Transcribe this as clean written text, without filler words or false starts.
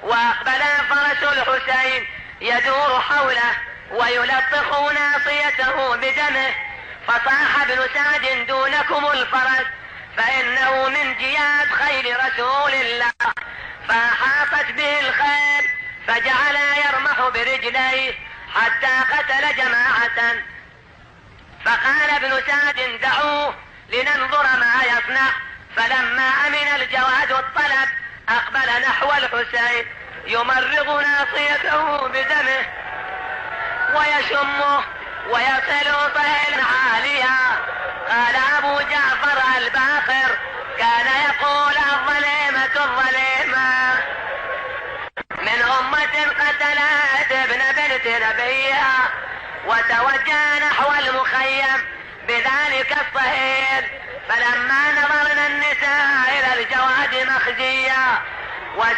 وأقبل فرس الحسين يدور حوله ويلطخ ناصيته بدمه، فصاح ابن سعد: دونكم الفرس فإنه من جياد خيل رسول الله. فأحاطت به الخيل فجعل يرمح برجليه حتى قتل جماعة. فقال ابن سعد: دعوه لننظر ما يصنع. فلما أمن الجواد الطلب أقبل نحو الحسين يمرغ ناصيته بدمه ويشمه ويصل طهلا عاليا. قال أبو جعفر الباقر: كان يقول: الظليمة الظليمة من أمة قتلت ابن بنت نبيها. وتوجه نحو المخيم بذلك الصهيل. فلما نظرنا النساء إلى الجواد مخزيا